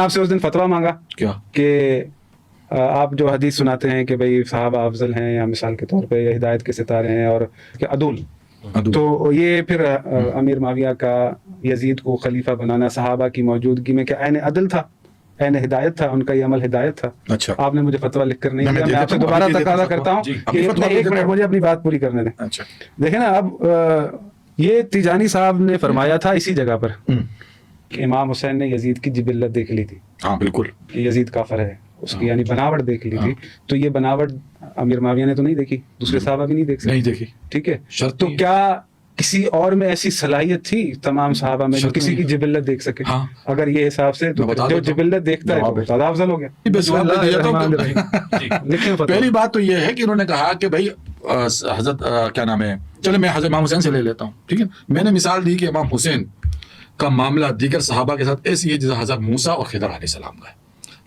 آپ سے اس دن فتویٰ مانگا کیا کہ آپ جو حدیث سناتے ہیں کہ بھئی صحابہ افضل ہیں یا مثال کے طور پہ یا ہدایت کے ستارے ہیں اور کہ عدول، تو یہ پھر امیر معاویہ کا یزید کو خلیفہ بنانا صحابہ کی موجودگی میں کیا عین عدل تھا، عین ہدایت تھا، ان کا یہ عمل ہدایت تھا؟ اچھا آپ نے مجھے فتویٰ لکھ کر نہیں دیا، میں آپ سے دوبارہ تقاضا کرتا ہوں کہ ایک منٹ مجھے اپنی بات پوری کرنے دیں۔ اچھا دیکھیں نا، اب یہ تیجانی صاحب نے فرمایا تھا اسی جگہ پر کہ امام حسین نے یزید کی جبلت دیکھ لی تھی، ہاں بالکل، کہ یزید کافر ہے، اس کی یعنی بناوٹ دیکھ لی تھی، تو یہ بناوٹ امیر معاویہ نے تو نہیں دیکھی، دوسرے صحابہ بھی نہیں دیکھ سکتے، نہیں دیکھی، ٹھیک ہے؟ شرط تو کیا کسی اور میں ایسی صلاحیت تھی تمام صحابہ میں جو کسی کی جبلت دیکھ سکے؟ ہاں، اگر یہ حساب سے تو جو جبلت دیکھتا ہے تو زیادہ افضل ہو گیا۔ پہلی بات تو یہ ہے کہ انہوں نے کہا کہ بھائی حضرت کیا نام ہے، چلو میں حضرت امام حسین سے لے لیتا ہوں، ٹھیک ہے، میں نے مثال دی کہ امام حسین کا معاملہ دیگر صحابہ کے ساتھ ایسی ہے جیسے حضرت موسیٰ اور خضر علیہ السلام کا ہے۔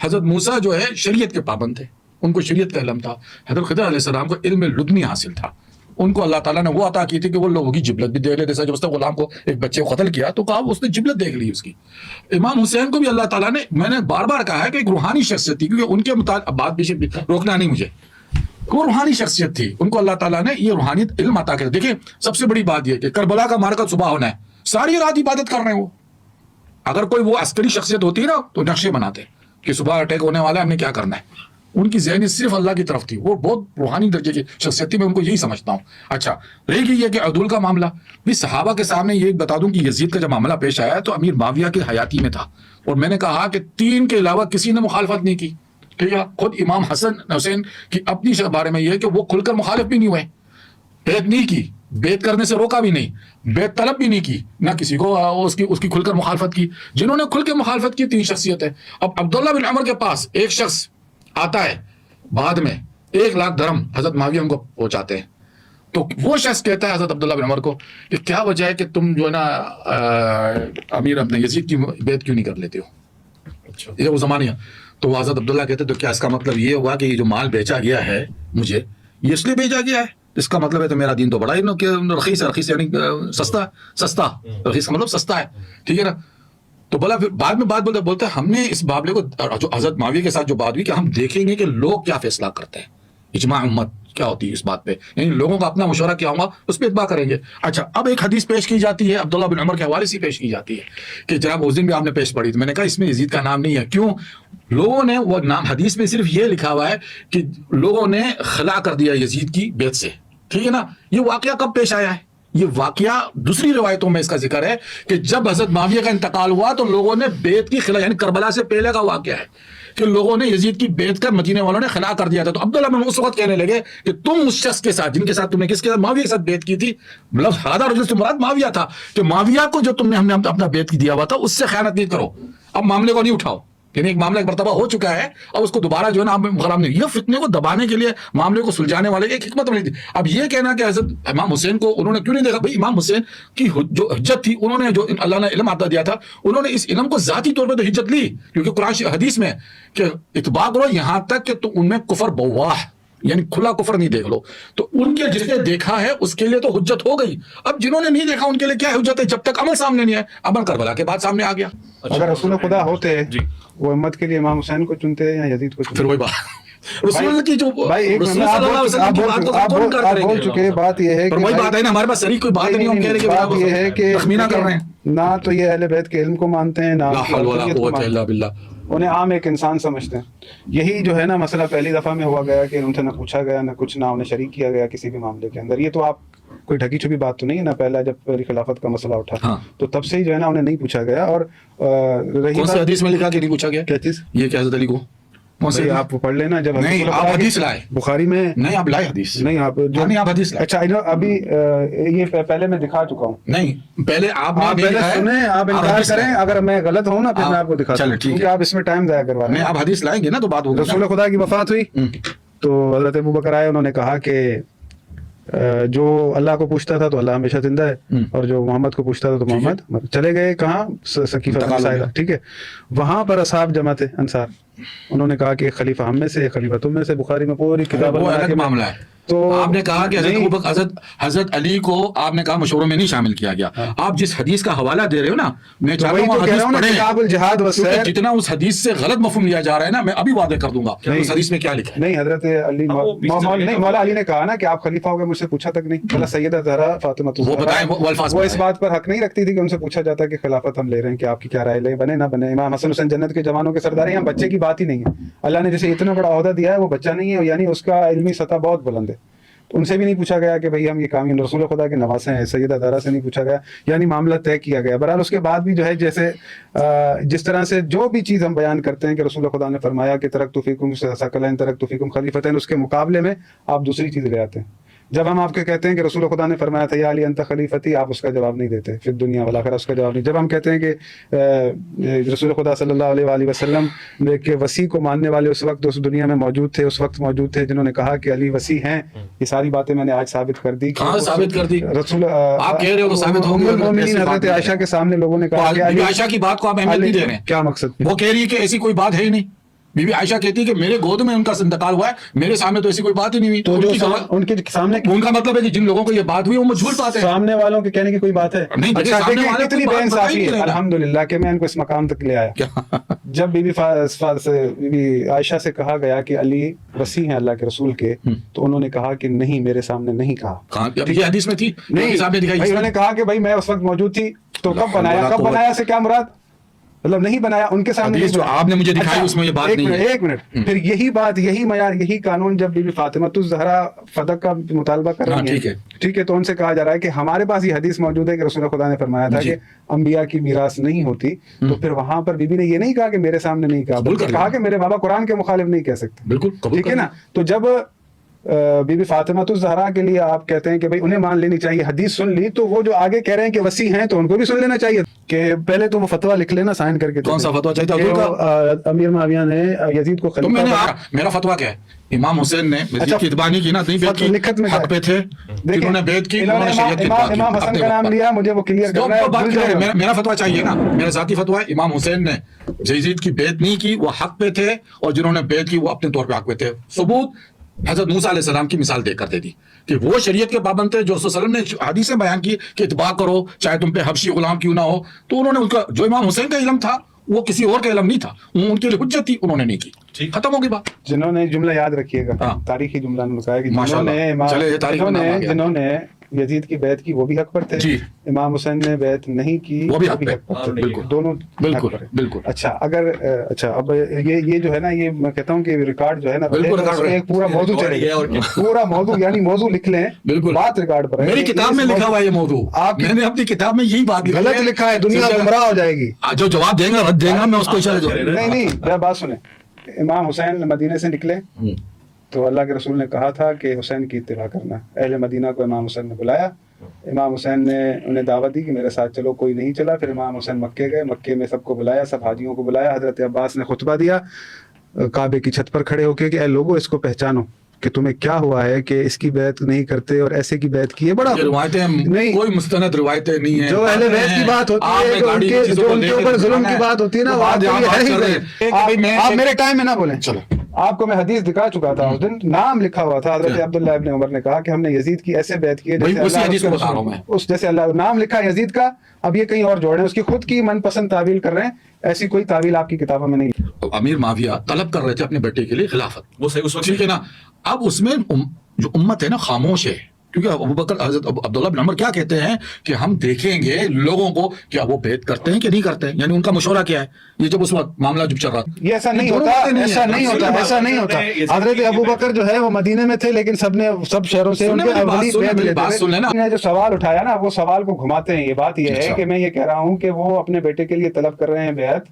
حضرت موسیٰ جو ہے شریعت کے پابند تھے، ان کو شریعت کا علم تھا، حضرت خضر علیہ السلام کو علم لدنی حاصل تھا، ان کو اللہ تعالیٰ نے وہ عطا کی تھی کہ وہ لوگوں کی جبلت بھی دیکھ لیتے، جب اس نے غلام کو ایک بچے کو قتل کیا تو کہا اس نے جبلت دیکھ لی اس کی۔ امام حسین کو بھی اللہ تعالیٰ نے، میں نے بار بار کہا ہے کہ ایک روحانی شخصیت تھی، کیونکہ ان کے متعلق بات بھی روکنا نہیں مجھے، وہ روحانی شخصیت تھی، ان کو اللہ تعالیٰ نے یہ روحانیت علم عطا کیا۔ دیکھیں سب سے بڑی بات یہ کہ کربلا کا معرکہ صبح ہونا ہے، ساری رات عبادت کر رہے ہیں وہ، اگر کوئی وہ عسکری شخصیت ہوتی ہے نا تو نقشے بناتے کہ صبح اٹیک ہونے والا ہے، ہم نے کیا کرنا ہے۔ ان کی ذہنیت صرف اللہ کی طرف تھی، وہ بہت روحانی درجے کی شخصیت تھی، میں ان کو یہی سمجھتا ہوں۔ اچھا رہی گئی یہ کہ عدول کا معاملہ بھی، صحابہ کے سامنے یہ بتا دوں کہ یزید کا جب معاملہ پیش آیا تو امیر معاویہ کی حیاتی میں تھا، اور میں نے کہا کہ 3 کے علاوہ کسی نے مخالفت نہیں کی، ٹھیک ہے، خود امام حسن حسین کی اپنی بارے میں یہ ہے کہ وہ کھل کر مخالف بھی نہیں ہوئے، بیعت نہیں کی، بیعت کرنے سے روکا بھی نہیں، بیعت طلب بھی نہیں کی، نہ کسی کو اس کی کھل کر مخالفت کی۔ جنہوں نے کھل کے مخالفت کی 3 شخصیت ہے۔ اب عبداللہ بن عمر کے پاس ایک شخص آتا ہے بعد میں 1 لاکھ درہم حضرت معاویہ ان کو پہنچاتے ہیں، تو وہ شخص کہتا ہے حضرت عبداللہ بن عمر کو کہ کیا وجہ ہے کہ تم جو ہے نا امیر اپنے یزید کی بیعت کیوں نہیں کر لیتے ہو، یہ وہ زمانہ۔ تو وہ حضرت عبداللہ کہتے تو کیا اس کا مطلب یہ ہوا کہ یہ جو مال بیچا گیا ہے مجھے، یہ اس لیے بیچا گیا ہے، اس کا مطلب ہے تو میرا دین تو بڑا ہی رخیص ہے، رخیص یعنی سستا، رخیص کا مطلب سستا ہے، ٹھیک ہے نا۔ تو بولا پھر بعد میں بات بولتے ہم نے اس معاملے کو جو حضرت معاویہ کے ساتھ جو بات ہوئی کہ ہم دیکھیں گے کہ لوگ کیا فیصلہ کرتے ہیں، اجماع امت کیا ہوتی ہے اس بات پہ، یعنی لوگوں کا اپنا مشورہ کیا ہوگا اس پہ اتباع کریں گے۔ اچھا اب ایک حدیث پیش کی جاتی ہے عبداللہ بن عمر کے حوالے سے پیش کی جاتی ہے کہ جناب اس دن بھی آپ نے پیش پڑھی، تو میں نے کہا اس میں یزید کا نام نہیں ہے، کیوں؟ لوگوں نے وہ نام حدیث میں صرف یہ لکھا ہوا ہے کہ لوگوں نے خلا کر دیا یزید کی بیعت سے، ٹھیک ہے نا۔ یہ واقعہ کب پیش آیا ہے؟ یہ واقعہ دوسری روایتوں میں اس کا ذکر ہے کہ جب حضرت معاویہ کا انتقال ہوا تو لوگوں نے بیعت کی خلا، یعنی کربلا سے پہلے کا واقعہ ہے کہ لوگوں نے یزید کی بیعت کر مدینے والوں نے خلا کر دیا تھا۔ تو عبداللہ بن اس وقت کہنے لگے کہ تم اس شخص کے ساتھ جن کے ساتھ تم نے کس کے ساتھ معاویہ کے ساتھ بیعت کی تھی، لفظ ہادہ رجل سے مراد معاویہ تھا، کہ معاویہ کو جو ہم نے اپنا بیعت کی دیا ہوا تھا اس سے خیانت نہیں کرو، اب معاملے کو نہیں اٹھاؤ، یعنی ایک معاملہ ایک مرتبہ ہو چکا ہے اب اس کو دوبارہ جو ہے نا آپ خراب نہیں، یہ فتنے کو دبانے کے لیے معاملے کو سلجھانے والے ایک حکمت نہیں تھی۔ اب یہ کہنا کہ حضرت امام حسین کو انہوں نے کیوں نہیں دیکھا، بھائی امام حسین کی جو حجت تھی، انہوں نے جو اللہ نے علم عطا دیا تھا، انہوں نے اس علم کو ذاتی طور پہ تو حجت لی، کیونکہ قرآن حدیث میں کہ اتباع کرو یہاں تک کہ ان میں کفر بواح، یعنی کھلا کفر نہیں دیکھ لو، تو ان کے جس نے دیکھا ہے اس کے لیے تو حجت ہو گئی۔ اب جنہوں نے نہیں دیکھا ان کے لیے کیا حجت ہے، جب تک عمل سامنے نہیں ہے، عمل کربلا کے بعد سامنے آ گیا۔ اگر رسول خدا ہوتے وہ امت کے لیے امام حسین کو چنتے یا یزید کو چنتے؟ پھر وہی بات رسول کی جو آپ بول چکے، بات یہ ہے کہ وہی بات ہے نا، ہمارے پاس صحیح کوئی بات نہیں، ہم کہہ رہے کہ بات یہ ہے کہ تخمینہ کر رہے ہیں، نہ تو یہ اہل بیت کے علم کو مانتے ہیں، نہ لا حول ولا قوت الا باللہ، انہیں عام ایک انسان سمجھتے ہیں۔ یہی جو ہے نا مسئلہ پہلی دفعہ میں ہوا گیا کہ ان سے نہ پوچھا گیا نہ کچھ، نہ انہیں شریک کیا گیا کسی بھی معاملے کے اندر۔ یہ تو آپ کوئی ڈھکی چھپی بات تو نہیں ہے نا، پہلا جب پہلی خلافت کا مسئلہ اٹھا تو تب سے ہی جو ہے نا انہیں نہیں پوچھا گیا۔ اور رہی کون سی حدیث میں لکھا کہ نہیں پوچھا گیا؟ کیا چیز؟ یہ کہ حضرت علی کو آپ پڑھ لینا، جب نہیں آپ حدیث لائے بخاری میں، نہیں آپ لائے حدیث، نہیں آپ حدیث لائے۔ اچھا ابھی یہ پہلے میں دکھا چکا ہوں، نہیں پہلے آپ پہلے سنیں، آپ انکار کریں، اگر میں غلط ہوں نا پھر میں آپ کو دکھاتا ہوں، کیونکہ آپ اس میں ٹائم ضائع کروا رہے ہیں۔ آپ حدیث لائیں گے نا تو بات ہوگی۔ رسول خدا کی وفات ہوئی تو حضرت ابوبکر آئے، انہوں نے کہا کہ جو اللہ کو پوچھتا تھا تو اللہ ہمیشہ زندہ ہے، اور جو محمد کو پوچھتا تھا تو محمد چلے گئے کہاں، سقیفہ بن ساعدہ، ٹھیک ہے۔ وہاں پر اصحاب جمع تھے انصار، انہوں نے کہا کہ خلیفہ ہم میں سے، خلیفہ تم میں سے، بخاری میں پوری کتاب معاملہ ہے، تو آپ نے کہا کہ حضرت علی کو آپ نے کہا مشوروں میں نہیں شامل کیا گیا. آپ جس حدیث کا حوالہ دے رہے ہو نا, میں چاہتا ہوں حدیث پڑھیں, جتنا اس حدیث سے غلط مفہوم لیا جا رہا ہے نا, میں ابھی واضح کر دوں گا اس حدیث میں کیا لکھا ہے. نہیں, حضرت علی مولا علی نے کہا نا کہ آپ خلیفہ ہو گئے, مجھ سے پوچھا تک نہیں. بلا سیدہ زہرا فاطمہ وہ اس بات پر حق نہیں رکھتی تھی کہ ان سے پوچھا جاتا کہ خلافت ہم لے رہے ہیں کہ آپ کی کیا رائے, لے بنے نہ بنے. امام حسن حسین جنت کے جوانوں کے سردار ہیں, بچے کی بات ہی نہیں ہے. اللہ نے جسے اتنا بڑا عہدہ دیا ہے وہ بچہ نہیں ہے, یعنی اس کا علمی سطح بہت بلند ہے. ان سے بھی نہیں پوچھا گیا کہ بھئی ہم یہ کام رسول خدا کے نواسے ہیں. سیدہ زہرا سے نہیں پوچھا گیا, یعنی معاملہ طے کیا گیا. بہرحال اس کے بعد بھی جو ہے جیسے جس طرح سے جو بھی چیز ہم بیان کرتے ہیں کہ رسول خدا نے فرمایا کہ ترکت فیکم ثقلین ترکت فیکم خلیفتین, اس کے مقابلے میں آپ دوسری چیز لے آتے ہیں. جب ہم آپ کے کہتے ہیں کہ رسول خدا نے فرمایا تھا یا علی انت خلیفتی, آپ اس کا جواب نہیں دیتے, پھر دنیا والآخرہ اس کا جواب نہیں. جب ہم کہتے ہیں کہ رسول خدا صلی اللہ علیہ وآلہ وسلم کے وصی کو ماننے والے اس وقت اس دنیا میں موجود تھے, اس وقت موجود تھے جنہوں نے کہا کہ علی وصی ہیں, یہ ساری باتیں میں نے آج ثابت کر دی. کہاں ثابت کر دی؟ رسول آپ کہہ رہے ہو تو ثابت ہو گئی. ام المؤمنین حضرت عائشہ کے سامنے لوگوں نے کہا کہ عائشہ کی بات کو آپ اہمیت نہیں دے رہے ہیں. کیا مقصد؟ وہ کہہ رہی ہے کہ ایسی کوئی بات ہے ہی نہیں. بی بی عائشہ کہتی ہے کہ میرے گود میں ان کا انتقال ہوا ہے, میرے سامنے تو ایسی کوئی بات ہی نہیں ہوئی. تو ان کے سامنے ان کا مطلب ہے کہ جن لوگوں کو یہ بات ہوئی وہ جھوٹ پاتے ہیں. سامنے والوں کے کہنے کی کوئی بات ہے؟ اچھا دیکھیں کتنی بے انصافی ہے. الحمدللہ کہ میں ان کو اس مقام تک لے آیا. جب بی بی عائشہ سے کہا گیا کہ علی وصی ہیں اللہ کے رسول کے, تو انہوں نے کہا کہ نہیں, میرے سامنے نہیں کہا. یہ حدیث میں تھی نہیں, انہوں نے کہا کہ بھائی میں اس وقت موجود تھی. تو کب بنایا, کب بنایا سے کیا مراد, مطلب نہیں بنایا ان کے سامنے. جو آپ نے مجھے دکھائی اس میں یہ بات نہیں ہے. ایک منٹ, پھر یہی بات, یہی معیار, یہی قانون جب بی بی فاطمہ الزہرا فدق کا مطالبہ کر رہی ہیں, ٹھیک ہے, تو ان سے کہا جا رہا ہے کہ ہمارے پاس یہ حدیث موجود ہے کہ رسول خدا نے فرمایا تھا کہ انبیاء کی میراث نہیں ہوتی. تو پھر وہاں پر بی بی نے یہ نہیں کہا کہ میرے سامنے نہیں کہا, بلکہ کہا کہ میرے بابا قرآن کے مخالف نہیں کہہ سکتے. بالکل ٹھیک ہے نا. تو جب بی بی فاطمہ الزہرا کے لیے آپ کہتے ہیں کہ بھئی انہیں مان لینی چاہیے, حدیث سن لی, تو وہ جو آگے کہہ رہے ہیں کہ وصی ہیں تو ان کو بھی سن لینا چاہیے. کہ پہلے تو وہ فتویٰ لکھ لینا سائن کر کے. کون سا فتویٰ چاہیے؟ امیر معاویہ نے یزید کو خلیفہ. میرا فتویٰ کیا ہے؟ امام حسین نے یزید کی اتباع نہیں کی نا, حق پہ تھے, انہوں نے بیعت کی, امام حسن کا نام لیا, مجھے وہ کلیئر کرنا ہے. میرا فتویٰ چاہیے نا, میرا ذاتی فتویٰ ہے. امام حسین نے یزید کی بیعت نہیں کی, وہ حق پہ تھے, اور جنہوں نے بیعت کی وہ اپنے طور پہ حق پہ تھے. ثبوت حضرت موسیٰ علیہ السلام کی مثال دے کر دے دی کہ وہ شریعت کے پابند تھے, جو صلی اللہ علیہ وسلم نے حدیثیں بیان کی کہ اتباع کرو چاہے تم پہ حبشی غلام کیوں نہ ہو. تو انہوں نے ان کا جو امام حسین کا علم تھا وہ کسی اور کا علم نہیں تھا, ان کے لیے حجت تھی, انہوں نے نہیں کی, ختم ہوگی بات. جنہوں نے جملہ یاد رکھیے گا, تاریخی جملہ نے بتایا کہ جنہوں نے یزید کی بیعت کی وہ بھی حق پر تھے, امام حسین نے بیعت نہیں کی وہ بھی حق پر تھے, دونوں بالکل. اچھا اب یہ جو ہے نا, یہ میں کہتا ہوں کہ ریکارڈ جو ہے نا ایک پورا موضوع چلے گا, پورا موضوع, یعنی موضوع لکھ لیں, بات ریکارڈ پر ہے. میری کتاب میں لکھا ہوا ہے یہ موضوع, میں نے اپنی کتاب میں یہی بات غلط لکھا ہے, دنیا گمراہ ہو جائے گی. جو جواب دیں گا رد دیں گا, میں اس کو اشارہ نہیں, بات سنیں. امام حسین مدینے سے نکلے تو اللہ کے رسول نے کہا تھا کہ حسین کی اتباع کرنا. اہل مدینہ کو امام حسین نے بلایا, امام حسین نے انہیں دعوت دی کہ میرے ساتھ چلو, کوئی نہیں چلا. پھر امام حسین مکے گئے, مکے میں سب کو بلایا, سب حاجیوں کو بلایا. حضرت عباس نے خطبہ دیا کعبے کی چھت پر کھڑے ہو کے کہ اے لوگوں اس کو پہچانو کہ تمہیں کیا ہوا ہے کہ اس کی بیعت نہیں کرتے اور ایسے کی بیعت کی ہے. بڑا روایتیں نہیں, کوئی مستند روایتیں نہیں ہیں, جو اہل بیت کی بات ہوتی ہے, جو ان کے اوپر ظلم کی بات ہوتی ہے نا, آپ میرے ٹائم میں نہ بولیں. چلو آپ کو میں حدیث دکھا چکا تھا, اس دن نام لکھا ہوا تھا. حضرت عبداللہ ابن عمر نے کہا کہ ہم نے یزید کی ایسے بیعت کی ہے جیسے اللہ, نام لکھا یزید کا. اب یہ کہیں اور جوڑے ہیں, اس کی خود کی من پسند تعویل کر رہے ہیں, ایسی کوئی تعویل آپ کی کتابوں میں نہیں. امیر معاویہ طلب کر رہے تھے اپنے بیٹے کے لیے خلافت, وہ صحیح اس وقت ٹھیک ہے نا. اب اس میں جو امت ہے نا خاموش ہے, کیونکہ ابوبکر حضرت عبداللہ بن عمر کیا کہتے ہیں کہ ہم دیکھیں گے لوگوں کو کیا وہ بیعت کرتے ہیں کہ نہیں کرتے ہیں, یعنی ان کا مشورہ کیا ہے. یہ جب اس وقت معاملہ جب چل رہا تھا, یہ ایسا نہیں ہوتا. حضرت ابوبکر جو ہے وہ مدینے میں تھے, لیکن سب شہروں سے جو سوال اٹھایا نا, وہ سوال کو گھماتے ہیں. یہ بات یہ ہے کہ میں یہ کہہ رہا ہوں کہ وہ اپنے بیٹے کے لیے طلب کر رہے ہیں بیعت,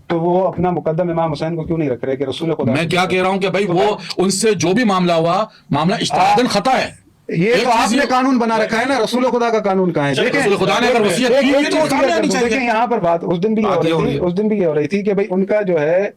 تو وہ اپنا مقدم امام حسین کو کیوں نہیں رکھ رہے کہ رسول خدا. میں کیا کہہ رہا ہوں کہ بھائی وہ ان سے جو بھی معاملہ ہوا, معاملہ اجتہاداً خطا ہے. یہ تو آپ نے قانون بنا رکھا ہے نا, رسول خدا کا قانون کہاں ہے؟ رسول خدا نے اگر وصیت کی تو دیکھیں یہاں پر بات اس دن بھی یہ ہو رہی تھی کہ بھئی ان کا جو ہے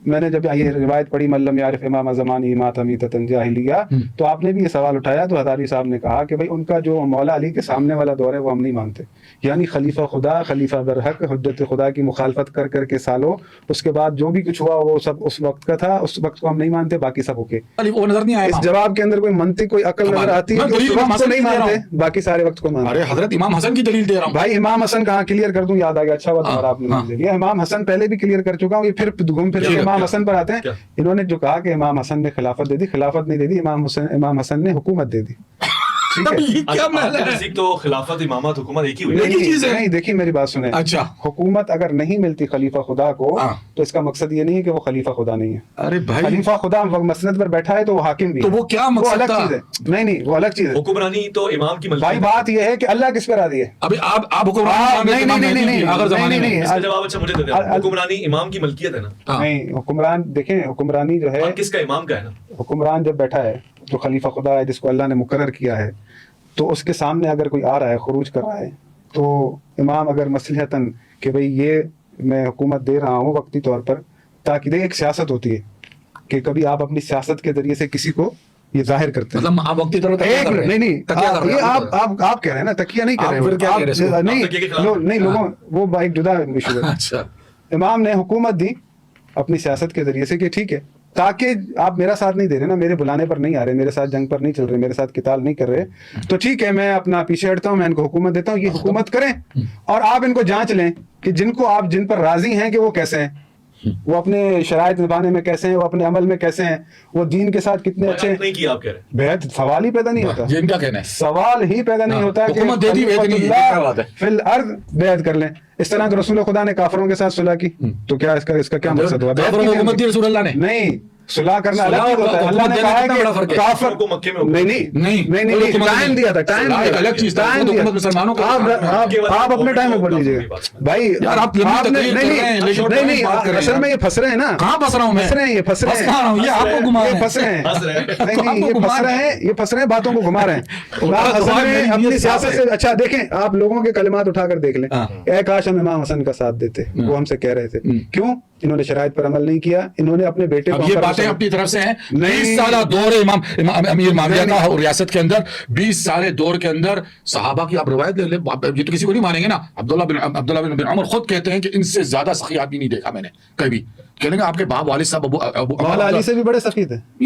میں نے جب یہ روایت پڑھی ملم یعرف امام زمانی مات میتۃ جاہلیہ، تو آپ نے بھی یہ سوال اٹھایا تو ہزاری صاحب نے کہا کہ بھائی ان کا جو مولا علی کے سامنے والا دور ہے وہ ہم نہیں مانتے، یعنی خلیفہ خدا، خلیفہ برحق، حجت خدا کی مخالفت کر کر کے سالوں، اس کے بعد جو بھی کچھ ہوا وہ سب اس وقت کا تھا، اس وقت کو ہم نہیں مانتے، باقی سب اوکے۔ وہ نظر نہیں آیا اس جواب کے اندر کوئی منطق، کوئی عقل نظر آتی ہے کہ اس وقت کو نہیں مانتے باقی سارے وقت کو مانتے؟ ارے حضرت امام حسن کی دلیل دے رہا ہوں بھائی امام حسن کہاں کلیئر کر دوں، یاد آ گیا، اچھا ہوا تمہارا آپ نے ہاں۔ لے لیا، امام حسن پہلے بھی کلیئر کر چکا ہوں، یہ پھر گھوم پھر کے امام حسن پر آتے ہیں۔ انہوں نے جو کہا کہ امام حسن نے خلافت دے دی، خلافت نہیں دے دی، امام حسن نے حکومت دے دی، ٹھیک ہے؟ یہ کیا محل ہے؟ نزدیک تو خلافت امامت حکومت ایک ہی ہوئی ایک ہی چیز ہے۔ نہیں دیکھیے میری بات سنیں، اچھا حکومت اگر نہیں ملتی خلیفہ خدا کو ہاں۔ تو اس کا مقصد یہ نہیں ہے کہ وہ خلیفہ خدا نہیں ہے۔ ارے بھائی خلیفہ خدا مسند پر بیٹھا ہے تو وہ حاکم بھی تو ہے، وہ کیا مقصد الگ تھا؟ چیز ہے، نہیں وہ الگ چیز ہے حکمرانی تو امام کی بھائی۔ ملکیت بات یہ ہے کہ اللہ کس پر راضی ہے؟ ابھی آپ حکمران نہیں، امام نہیں، مہدی نہیں، کی نہیں، آخر زمانے نہیں، میں نہیں، اس کا جواب اچھا مجھے دے دیں، حکمرانی امام کی ملکیت ہے نا، ہاں۔ نہیں، حکمران دیکھیں، حکمرانی جو ہے، حق کس کا امام کا ہے نا، حکمران جب بیٹھا ہے جو خلیفہ خدا ہے جس کو اللہ نے مقرر کیا ہے، تو اس کے سامنے اگر کوئی آ رہا ہے، خروج کر رہا ہے، تو امام اگر مصلحتاً کہ بھئی یہ میں حکومت دے رہا ہوں وقتی طور پر، تاکہ ایک سیاست ہوتی ہے کہ کبھی آپ اپنی سیاست کے ذریعے سے کسی کو یہ ظاہر کرتے ہیں۔ مطلب آپ وقتی طور پر ایک منٹ، نہیں یہ آپ کہہ رہے ہیں نا، تکیہ نہیں کہہ رہے ہیں، نہیں لوگوں وہ ایک جدا ایشو ہے۔ اچھا امام نے حکومت دی اپنی سیاست کے ذریعے سے کہ ٹھیک ہے، تاکہ آپ میرا ساتھ نہیں دے رہے نا، میرے بلانے پر نہیں آ رہے، میرے ساتھ جنگ پر نہیں چل رہے، میرے ساتھ قتال نہیں کر رہے، تو ٹھیک ہے میں اپنا پیچھے ہٹتا ہوں، میں ان کو حکومت دیتا ہوں، یہ حکومت کریں، اور آپ ان کو جانچ لیں کہ جن پر راضی ہیں کہ وہ کیسے ہیں، وہ اپنے شرائط نبھانے میں کیسے ہیں، وہ اپنے عمل میں کیسے ہیں، وہ دین کے ساتھ کتنے اچھے نہیں کیا آپ کہہ رہے ہیں، بیعت سوال ہی پیدا نہیں ہوتا، جن کا کہنا ہے سوال ہی پیدا نہیں ہوتا کہ حکومت دے دی، بیعت نہیں، یہ کیا بات ہے؟ فی الارض بیعت کر لیں۔ اس طرح کہ رسول خدا نے کافروں کے ساتھ صلح کی، تو کیا اس کا کیا مقصد ہوا؟ بیعت کافروں کو حکومت دی رسول اللہ نے؟ نہیں، صلح کرنا الگ صلح چیز ہوتا ہے۔ اللہ نے کہا ہے کتنا بڑا فرق کہ ہے؟ کافر کو مکے میں نہیں ٹائم دیا تھا، ٹائم صلح ایک الگ چیز تھا، ٹائم تو دیا۔ حکومت مسلمانوں کو آپ اپنے ٹائم میں پڑھ لیجیے بھائی، یار آپ لمبی تقریر کر رہے ہیں، لیکن نہیں بات کر رہے ہیں اصل میں یہ پھنس رہے ہیں نا، کہاں پھنس رہا ہوں میں؟ پھنس رہے ہیں، یہ پھنس رہے پھنس رہا ہوں، یہ آپ کو گھما رہے ہیں، پھنس رہے ہیں، ہنس رہے ہیں۔ نہیں یہ پھنس رہے ہیں، یہ پھنس رہے ہیں، باتوں کو گھما رہے ہیں۔ آپ اصل میں اپنی سیاست سے اچھا دیکھیں، آپ لوگوں کے کلمات اٹھا کر دیکھ لیں، اے کاش ہم امام حسن کا ساتھ دیتے، وہ ہم سے کہہ رہے تھے، کیوں؟ انہوں نے شرائط پر عمل نہیں کیا، انہوں نے اپنے بیٹے کو، اب یہ باتیں اپنی طرف سے ہیں، نہیں، 20 سالہ دور امیر معاویہ کا ریاست کے اندر، 20 سالے دور کے اندر صحابہ کی آپ روایت لے لیں، یہ تو کسی کو نہیں مانیں گے نا۔ عبداللہ بن عمر خود کہتے ہیں کہ ان سے زیادہ سخی آدمی نہیں دیکھا میں نے کبھی، کہنے گا آپ کے باپ والد صاحب مولا علی سے بھی بڑے سخی تھے۔